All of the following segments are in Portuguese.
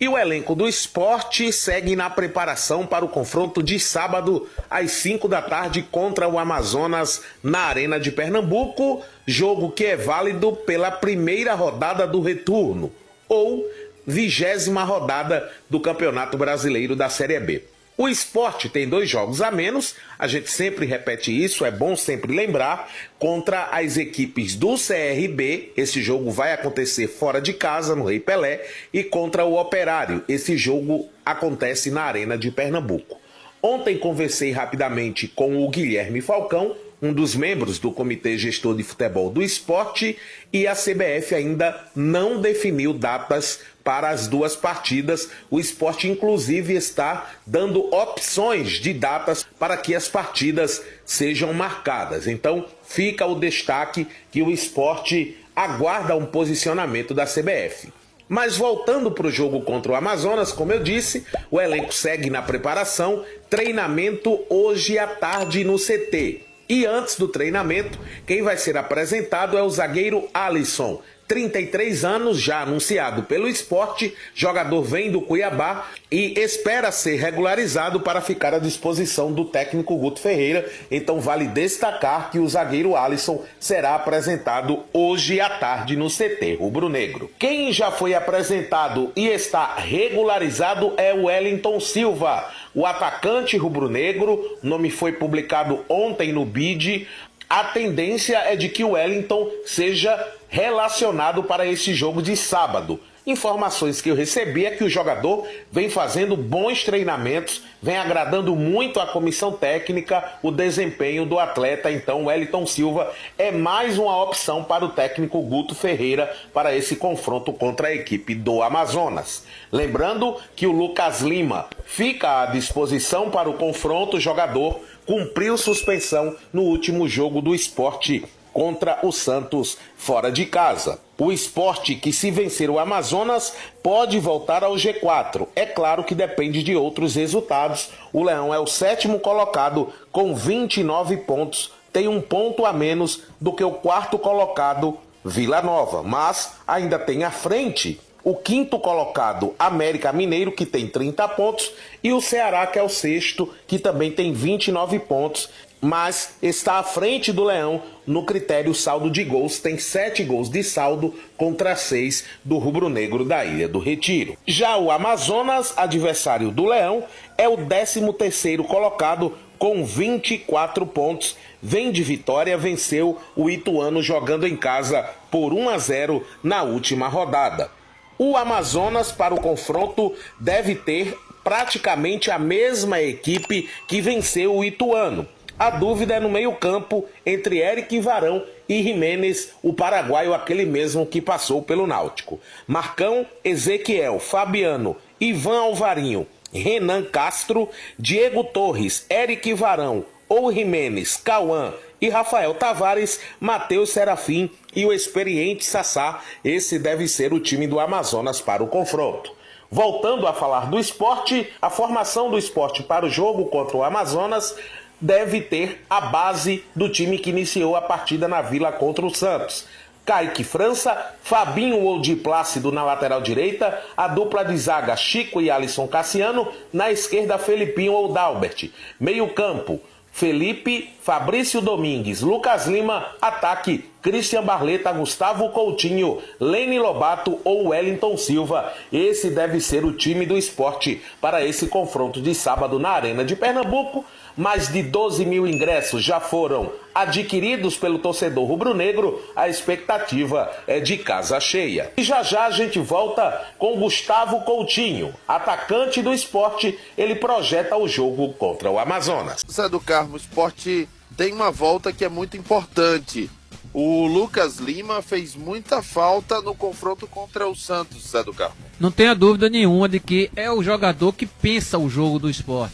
E o elenco do Sport segue na preparação para o confronto de sábado às 5 da tarde contra o Amazonas na Arena de Pernambuco, jogo que é válido pela primeira rodada do retorno, ou 20ª rodada do Campeonato Brasileiro da Série B. O Sport tem 2 jogos a menos, a gente sempre repete isso, é bom sempre lembrar, contra as equipes do CRB, esse jogo vai acontecer fora de casa, no Rei Pelé, e contra o Operário, esse jogo acontece na Arena de Pernambuco. Ontem conversei rapidamente com o Guilherme Falcão, um dos membros do Comitê Gestor de Futebol do Sport, e a CBF ainda não definiu datas para as 2 partidas. O Sport, inclusive, está dando opções de datas para que as partidas sejam marcadas. Então, fica o destaque que o Sport aguarda um posicionamento da CBF. Mas voltando para o jogo contra o Amazonas, como eu disse, o elenco segue na preparação, treinamento hoje à tarde no CT. E antes do treinamento, quem vai ser apresentado é o zagueiro Alisson, 33 anos, já anunciado pelo Sport, jogador vem do Cuiabá e espera ser regularizado para ficar à disposição do técnico Guto Ferreira. Então vale destacar que o zagueiro Alisson será apresentado hoje à tarde no CT rubro-negro. Quem já foi apresentado e está regularizado é o Wellington Silva, o atacante rubro-negro. O nome foi publicado ontem no BID. A tendência é de que o Wellington seja relacionado para esse jogo de sábado. Informações que eu recebi é que o jogador vem fazendo bons treinamentos, vem agradando muito a comissão técnica, o desempenho do atleta. Então o Wellington Silva é mais uma opção para o técnico Guto Ferreira para esse confronto contra a equipe do Amazonas. Lembrando que o Lucas Lima fica à disposição para o confronto. O jogador cumpriu suspensão no último jogo do Sport contra o Santos fora de casa. O Sport, que se vencer o Amazonas, pode voltar ao G4. É claro que depende de outros resultados. O Leão é o 7º colocado com 29 pontos, tem 1 ponto a menos do que o 4º colocado, Vila Nova, mas ainda tem à frente o 5º colocado, América Mineiro, que tem 30 pontos, e o Ceará, que é o 6º, que também tem 29 pontos, mas está à frente do Leão no critério saldo de gols, tem 7 gols de saldo contra 6 do rubro-negro da Ilha do Retiro. Já o Amazonas, adversário do Leão, é o 13º colocado com 24 pontos, vem de vitória, venceu o Ituano jogando em casa por 1-0 na última rodada. O Amazonas, para o confronto, deve ter praticamente a mesma equipe que venceu o Ituano. A dúvida é no meio-campo entre Eric Varão e Jimenez, o paraguaio, aquele mesmo que passou pelo Náutico. Marcão, Ezequiel, Fabiano, Ivan Alvarinho, Renan Castro, Diego Torres, Eric Varão ou Jimenez, Cauã e Rafael Tavares, Matheus Serafim e o experiente Sassá. Esse deve ser o time do Amazonas para o confronto. Voltando a falar do Sport, a formação do Sport para o jogo contra o Amazonas deve ter a base do time que iniciou a partida na Vila contra o Santos. Kaique França, Fabinho ou de Plácido na lateral direita, a dupla de zaga Chico e Alisson Cassiano, na esquerda Felipinho ou Dalbert. Meio campo, Felipe, Fabrício Domingues, Lucas Lima, ataque Christian Barleta, Gustavo Coutinho, Lene Lobato ou Wellington Silva. Esse deve ser o time do Sport para esse confronto de sábado na Arena de Pernambuco. Mais de 12 mil ingressos já foram adquiridos pelo torcedor rubro-negro. A expectativa é de casa cheia. E já já a gente volta com Gustavo Coutinho, atacante do Sport. Ele projeta o jogo contra o Amazonas. Zé do Carmo, o Sport tem uma volta que é muito importante. O Lucas Lima fez muita falta no confronto contra o Santos, Zé do Carmo. Não tenha dúvida nenhuma de que é o jogador que pensa o jogo do Sport.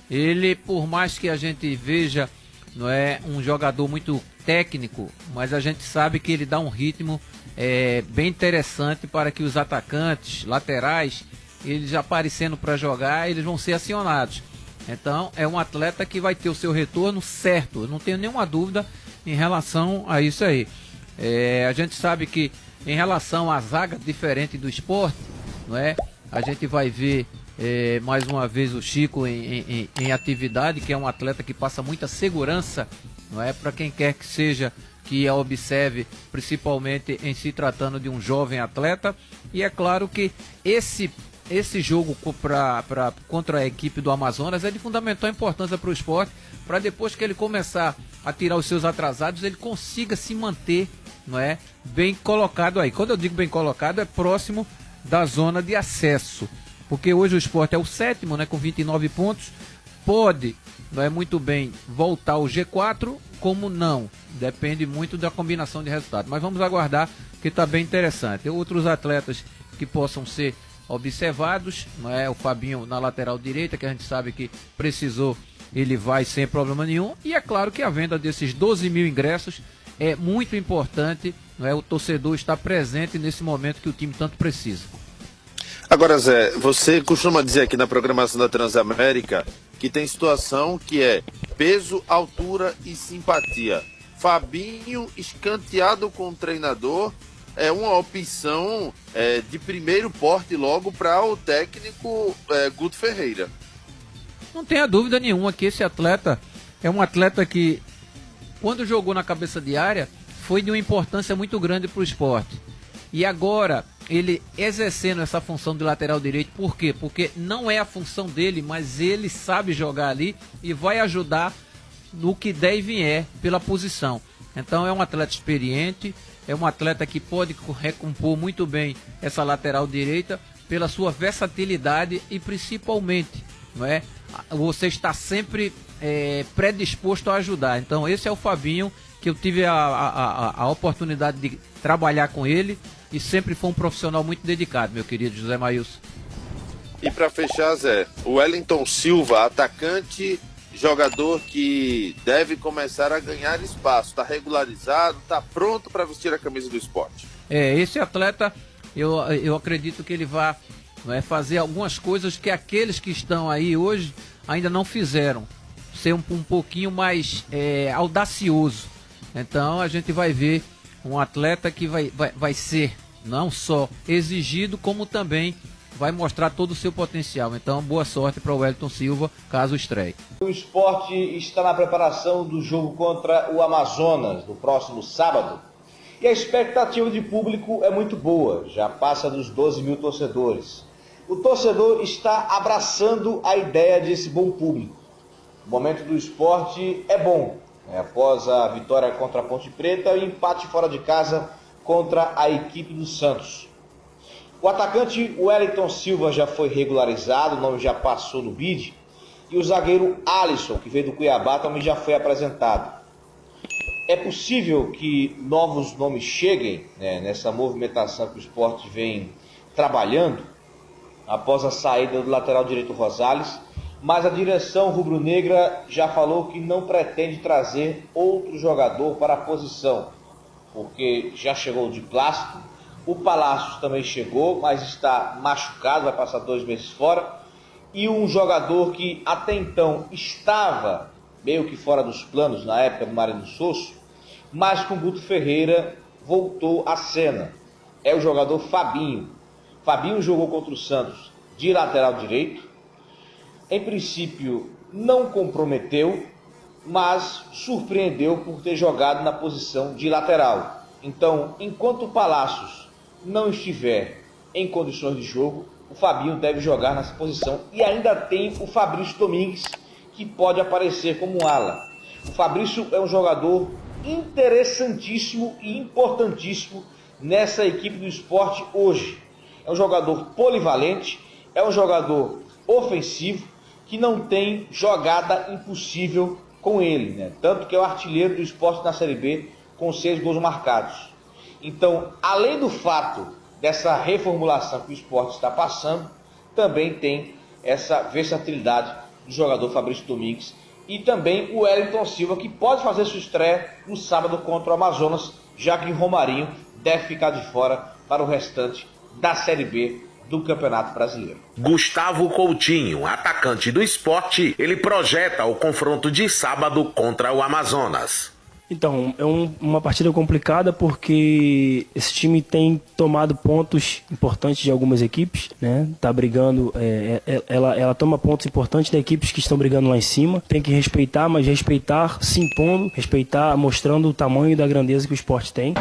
Ele, por mais que a gente veja, não é um jogador muito técnico, mas a gente sabe que ele dá um ritmo bem interessante para que os atacantes, laterais, eles aparecendo para jogar, eles vão ser acionados. Então é um atleta que vai ter o seu retorno certo, eu não tenho nenhuma dúvida em relação a isso aí. A gente sabe que em relação à zaga diferente do Sport, não é? A gente vai ver mais uma vez o Chico em atividade, que é um atleta que passa muita segurança, não é, para quem quer que seja que a observe, principalmente em se tratando de um jovem atleta. E é claro que esse jogo contra a equipe do Amazonas é de fundamental importância para o esporte, para depois que ele começar a tirar os seus atrasados, ele consiga se manter, não é, bem colocado aí. Quando eu digo bem colocado, é próximo da zona de acesso, porque hoje o esporte é o 7º, né, com 29 pontos, pode, não é, muito bem voltar ao G4, como não, depende muito da combinação de resultados, mas vamos aguardar, que está bem interessante. Tem outros atletas que possam ser observados, não é, o Fabinho na lateral direita, que a gente sabe que precisou, ele vai sem problema nenhum, e é claro que a venda desses 12 mil ingressos é muito importante, não é, o torcedor está presente nesse momento que o time tanto precisa. Agora, Zé, você costuma dizer aqui na programação da Transamérica que tem situação que é peso, altura e simpatia. Fabinho escanteado com o treinador é uma opção de primeiro porte logo para o técnico Guto Ferreira. Não tenha dúvida nenhuma que esse atleta é um atleta que, quando jogou na cabeça de área, foi de uma importância muito grande para o esporte. E agora, ele exercendo essa função de lateral direito, por quê? Porque não é a função dele, mas ele sabe jogar ali e vai ajudar no que der e vier pela posição. Então é um atleta experiente, é um atleta que pode recompor muito bem essa lateral direita pela sua versatilidade e principalmente, não é? Você está sempre predisposto a ajudar. Então esse é o Fabinho, que eu tive a oportunidade de trabalhar com ele e sempre foi um profissional muito dedicado, meu querido José Maílson. E para fechar, Zé, o Wellington Silva, atacante, jogador que deve começar a ganhar espaço, está regularizado, está pronto para vestir a camisa do esporte. Esse atleta, eu acredito que ele vai fazer algumas coisas que aqueles que estão aí hoje ainda não fizeram, ser um pouquinho mais audacioso. Então a gente vai ver um atleta que vai ser não só exigido, como também vai mostrar todo o seu potencial. Então, boa sorte para o Wellington Silva, caso estreie. O esporte está na preparação do jogo contra o Amazonas, no próximo sábado. E a expectativa de público é muito boa, já passa dos 12 mil torcedores. O torcedor está abraçando a ideia desse bom público. O momento do esporte é bom, após a vitória contra a Ponte Preta e o empate fora de casa contra a equipe do Santos. O atacante Wellington Silva já foi regularizado, o nome já passou no bid, e o zagueiro Alisson, que veio do Cuiabá, também já foi apresentado. É possível que novos nomes cheguem, nessa movimentação que o esporte vem trabalhando, após a saída do lateral direito Rosales, mas a direção rubro-negra já falou que não pretende trazer outro jogador para a posição, porque já chegou o de Plácido, o Palácios também chegou, mas está machucado, vai passar 2 meses fora, e um jogador que até então estava meio que fora dos planos na época do Marino Sosso, mas com Guto Ferreira voltou à cena. É o jogador Fabinho. Fabinho jogou contra o Santos de lateral direito. Em princípio não comprometeu, mas surpreendeu por ter jogado na posição de lateral. Então, enquanto o Palácios não estiver em condições de jogo, o Fabinho deve jogar nessa posição. E ainda tem o Fabrício Domingues, que pode aparecer como um ala. O Fabrício é um jogador interessantíssimo e importantíssimo nessa equipe do esporte hoje. É um jogador polivalente, é um jogador ofensivo, que não tem jogada impossível com ele, Tanto que é o artilheiro do esporte na Série B, com 6 gols marcados. Então, além do fato dessa reformulação que o esporte está passando, também tem essa versatilidade do jogador Fabrício Domingues e também o Wellington Silva, que pode fazer sua estreia no sábado contra o Amazonas, já que o Romarinho deve ficar de fora para o restante da Série B do Campeonato Brasileiro. Gustavo Coutinho, atacante do esporte, ele projeta o confronto de sábado contra o Amazonas. Então, é uma partida complicada porque esse time tem tomado pontos importantes de algumas equipes, né? Tá brigando, ela toma pontos importantes de equipes que estão brigando lá em cima. Tem que respeitar, mas respeitar se impondo, respeitar mostrando o tamanho da grandeza que o esporte tem.